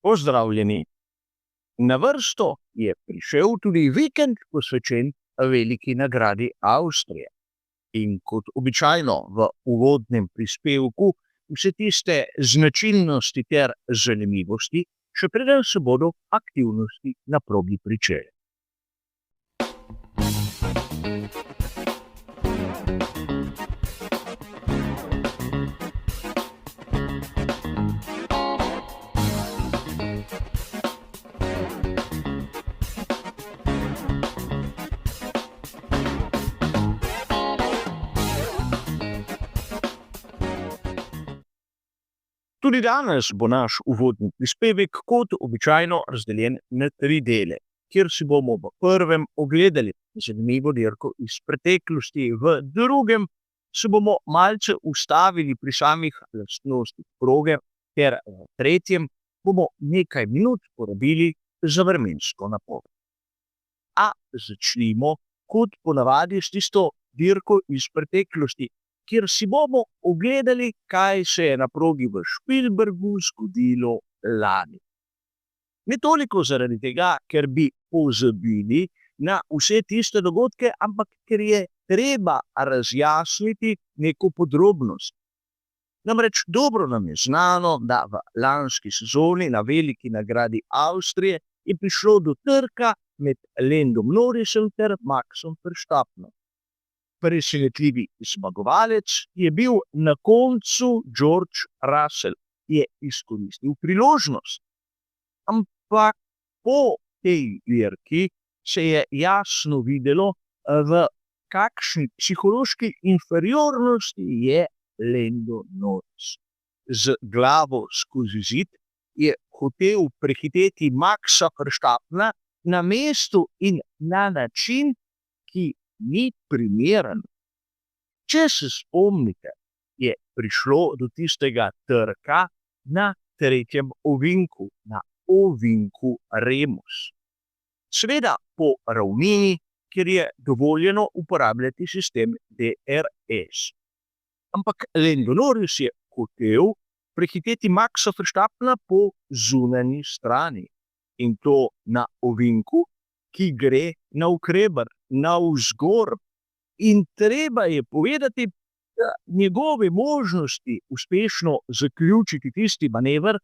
Pozdravljeni. Na vrsto je prišel tudi vikend posvečen veliki nagradi Avstrije. In kot običajno v uvodnem prispevku vse tiste značilnosti ter zanimivosti, še preden se bodo aktivnosti na progi pričele. Tudi danes bo naš uvodni prispevek kot običajno razdeljen na 3 dele, kjer si bomo v prvem ogledali zanimivo dirko iz preteklosti, v drugem se bomo malce ustavili pri samih lastnostih proge, ter v tretjem bomo nekaj minut porabili za vremensko napoved. A začnimo kot ponavadi s tisto dirko iz preteklosti, kjer si bomo ogledali, kaj se je na progi v Spielbergu zgodilo lani. Ne toliko zaradi tega, ker bi pozabili na vse tiste dogodke, ampak ker je treba razjasniti neko podrobnost. Namreč dobro nam je znano, da v lanski sezoni na veliki nagradi Avstrije je prišlo do trka med Landom Norrisom ter Maxom Verstappenom. Presenetljivi zmagovalec je bil na koncu George Russell, ki je izkoristil priložnost. Ampak po tej dirki se je jasno videlo, v kakšni psihološki inferiornosti je Lando Norris. Z glavo skozi zid je hotel prehiteti Maxa Verstappena na mestu in na način, ki ni primeren. Če se spomnite, je prišlo do tistega trka na 3. ovinku, na ovinku Remus. Seveda po ravnini, kjer je dovoljeno uporabljati sistem DRS. Ampak Lando Norris je hotel prehiteti Maxa Verstappena po zunanji strani. In to na ovinku, ki gre navkreber, navzgor. In treba je povedati, da njegove možnosti uspešno zaključiti tisti manever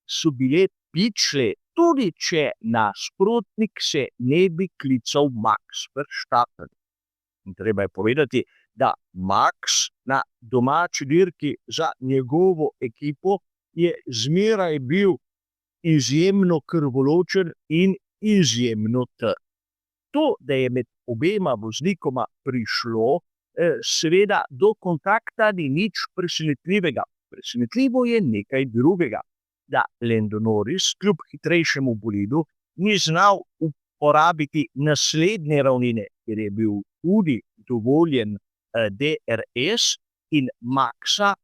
so bile pičle, tudi če nasprotnik se ne bi klical Max Verstappen. In treba je povedati, da Max na domači dirki za njegovo ekipo je zmeraj bil izjemno krvoločen in izjemno trd. To, da je med obema voznikoma prišlo, seveda do kontakta ni nič presenetljivega. Presenetljivo je nekaj drugega, da Lando Norris kljub hitrejšemu bolidu ni znal uporabiti naslednje ravnine, ker je bil tudi dovoljen DRS, in Maxa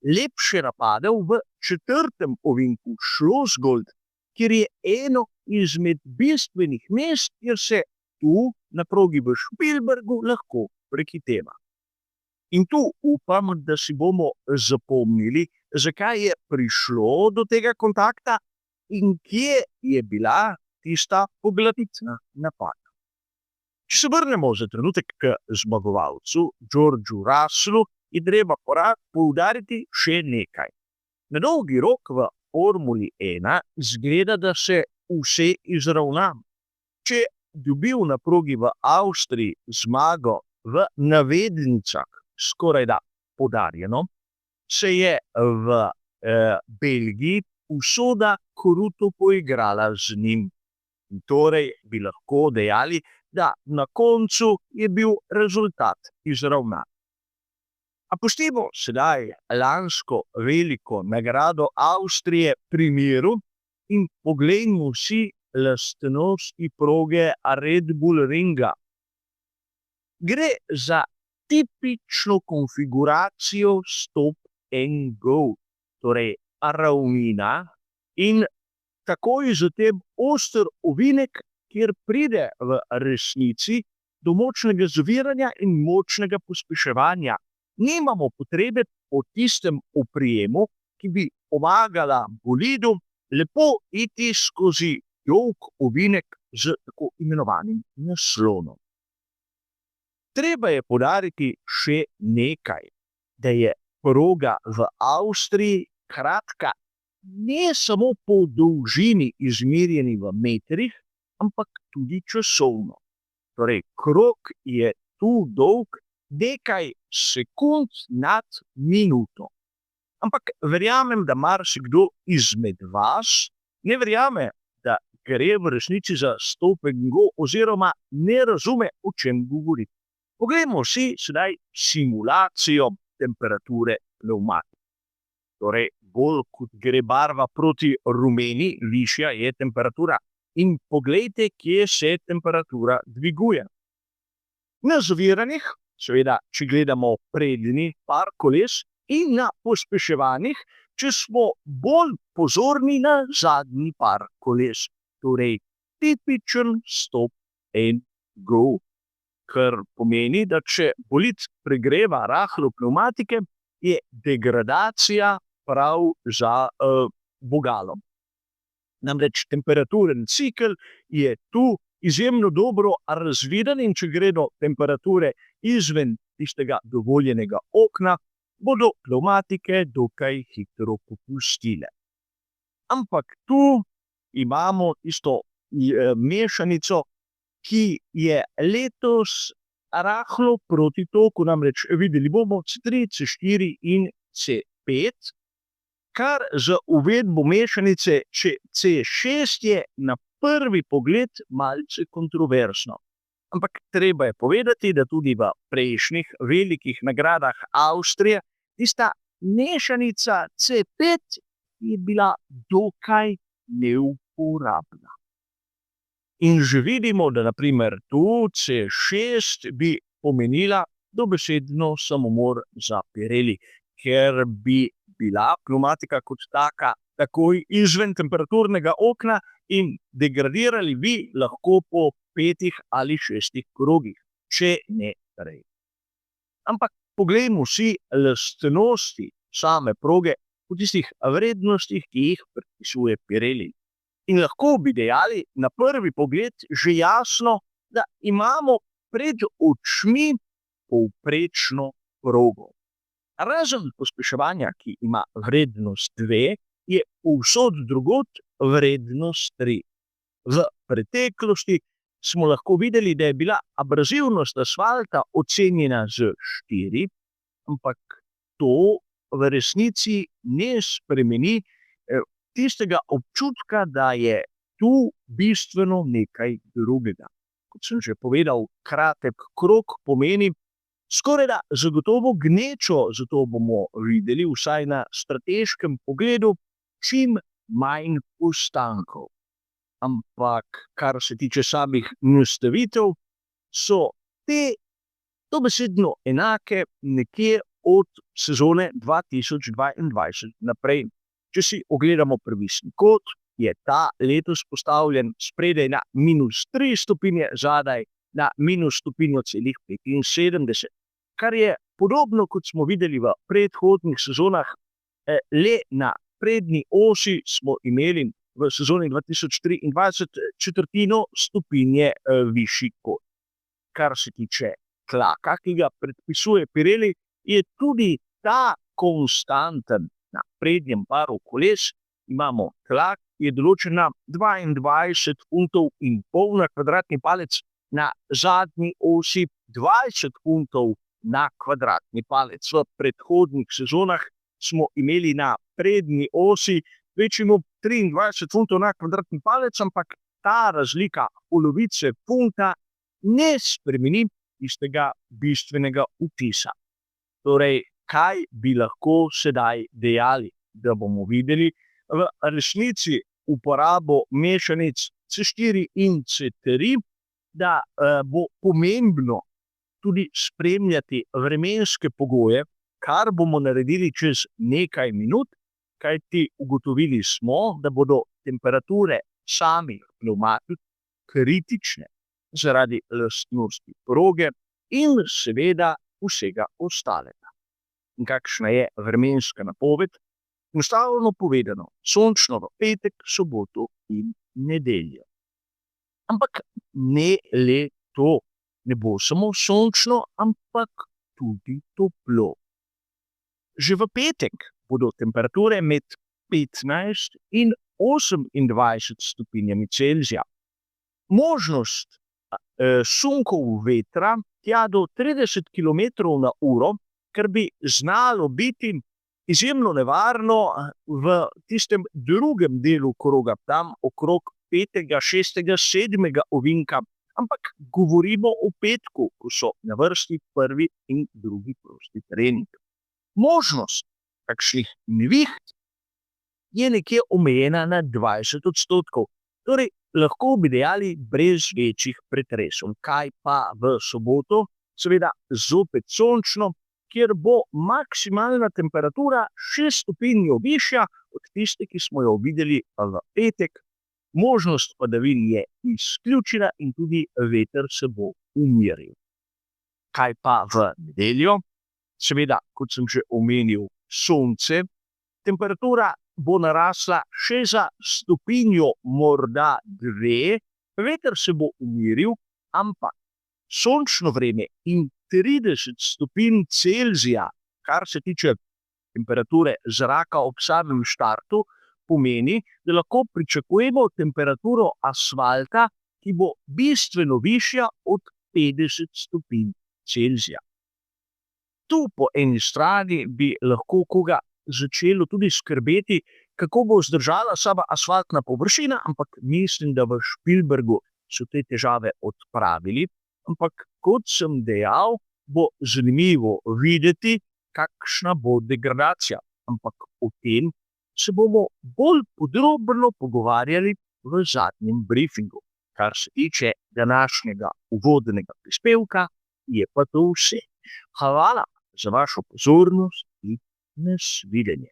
lepše napadel v 4. ovinku Schlossgold, kjer je eno izmed bistvenih mest, kjer se tu na progi v Spielbergu lahko prehiteva. In tu upam, da si bomo zapomnili, zakaj je prišlo do tega kontakta in kje je bila tista poglavitna napaka. Če se vrnemo za trenutek k zmagovalcu, Georgeu Russellu, je treba poudariti še nekaj. Na dolgi rok v Formuli 1 zgleda, da se vse izravna. Če dobil na progi v Avstriji zmago v navednicah skorajda podarjeno, se je v Belgiji usoda kruto poigrala z njim. In torej bi lahko dejali, da na koncu je bil rezultat izravnan. A pustimo sedaj lansko veliko nagrado Avstrije pri miru in poglejmo si lastnosti proge Red Bull Ringa. Gre za tipično konfiguracijo stop and go, torej ravnina in takoj zatem oster ovinek, kjer pride v resnici do močnega zaviranja in močnega pospeševanja. Nimamo potrebe po tistem oprijemu, ki bi pomagala bolidu, lepo iti skozi dolg ovinek z tako imenovanim naslonom. Treba je poudariti še nekaj, da je proga v Avstriji kratka ne samo po dolžini izmerjeni v metrih, ampak tudi časovno. Torej, krog je tu dolg nekaj sekund nad minuto. Ampak verjamem, da marsikdo izmed vas ne verjame, da gre v resnici za stop and go oziroma ne razume, o čem govori. Poglejmo si sedaj simulacijo temperature pnevmatike. Torej, bolj kot gre barva proti rumeni, višja je temperatura. In poglejte, kje se temperatura dviguje. Na zaviranih, seveda, če gledamo prednji par koles, in na pospeševanih, če smo bolj pozorni na zadnji par koles. Torej, tipičen stop and go. Kar pomeni, da če bolid pregreva rahlo pnevmatike, je degradacija prav za vogalom. Namreč temperaturen cikel je tu izjemno dobro razviden in če gredo temperature izven tistega dovoljenega okna, bodo pnevmatike dokaj hitro popustile. Ampak tu imamo tisto mešanico, ki je letos rahlo proti toku, namreč videli bomo C3, C4 in C5, kar za uvedbo mešanice C6 je na prvi pogled malce kontroverzno. Ampak treba je povedati, da tudi v prejšnjih velikih nagradah Avstrije tista mešanica C5 je bila dokaj neuporabna. In že vidimo, da na primer tu C6 bi pomenila dobesedno samomor za Pirelli, ker bi bila pnevmatika kot taka takoj izven temperaturnega okna in degradirali bi lahko po 5 ali 6 krogih, če ne prej. Ampak poglejmo si lastnosti same proge v tistih vrednostih, ki jih predpisuje Pirelli. In lahko bi dejali na prvi pogled že jasno, da imamo pred očmi povprečno progo. Razen pospeševanja, ki ima vrednost 2, je povsod drugod vrednost 3. V preteklosti smo lahko videli, da je bila abrazivnost asfalta ocenjena z 4, ampak to v resnici ne spremeni tistega občutka, da je tu bistveno nekaj drugega. Kot sem že povedal, kratek krog pomeni skorajda zagotovo gnečo, zato bomo videli vsaj na strateškem pogledu čim manj ostankov. Ampak kar se tiče samih nastavitev, so te dobesedno enake nekje od sezone 2022 naprej. Če si ogledamo previsni kot, je ta letos postavljen spredaj na -3 stopinje, zadaj na -1,75, kar je podobno, kot smo videli v predhodnih sezonah. Le na prednji osi smo imeli v sezoni 2023 četrtino stopinje višji kot. Kar se tiče tlaka, ki ga predpisuje Pirelli, je tudi ta konstanten. Na prednjem paru koles imamo tlak, ki je določen na 22,5 funtov na kvadratni palec, na zadnji osi 20 funtov na kvadratni palec. V predhodnih sezonah smo imeli na prednji osi kvečjemu 23 funtov na kvadratni palec, ampak ta razlika polovice funta ne spremeni tistega bistvenega vtisa. Torej, kaj bi lahko sedaj dejali, da bomo videli v resnici uporabo mešanic C4 in C3, da bo pomembno tudi spremljati vremenske pogoje, kar bomo naredili čez nekaj minut, kajti ugotovili smo, da bodo temperature samih pnevmatik kritične zaradi lastnosti proge in seveda vsega ostalega. In kakšna je vremenska napoved? Enostavno povedano, sončno v petek, soboto in nedeljo. Ampak ne le to, ne bo samo sončno, ampak tudi toplo. Že v petek bodo temperature med 15 in 28 stopinjami Celzija. Možnost sunkov vetra tja do 30 km/h, kar bi znalo biti izjemno nevarno v tistem drugem delu kroga, tam okrog 5., 6., 7. ovinka, ampak govorimo o petku, ko so na vrsti prvi in drugi prosti trening. Možnost takšnih neviht je nekje omejena na 20%, torej lahko bi dejali brez večjih pretresov. Kaj pa v soboto? Seveda zopet sončno, kjer bo maksimalna temperatura 6 stopinj višja od tiste, ki smo jo videli v petek. Možnost padavin je izključena in tudi veter se bo umiril. Kaj pa v nedeljo? Seveda, kot sem že omenil, sonce. Temperatura bo narasla še za stopinjo, morda 2, veter se bo umiril, ampak sončno vreme in 30 stopinj Celzija, kar se tiče temperature zraka ob samem štartu, pomeni, da lahko pričakujemo temperaturo asfalta, ki bo bistveno višja od 50 stopinj Celzija. Tu po eni strani bi lahko koga začelo tudi skrbeti, kako bo zdržala sama asfaltna površina, ampak mislim, da v Špilbergu so te težave odpravili. Ampak kot sem dejal, bo zanimivo videti, kakšna bo degradacija. Ampak o tem se bomo bolj podrobno pogovarjali v zadnjem briefingu. Kar se tiče današnjega uvodnega prispevka, je pa to vse. Hvala za vašo pozornost in nasvidenje.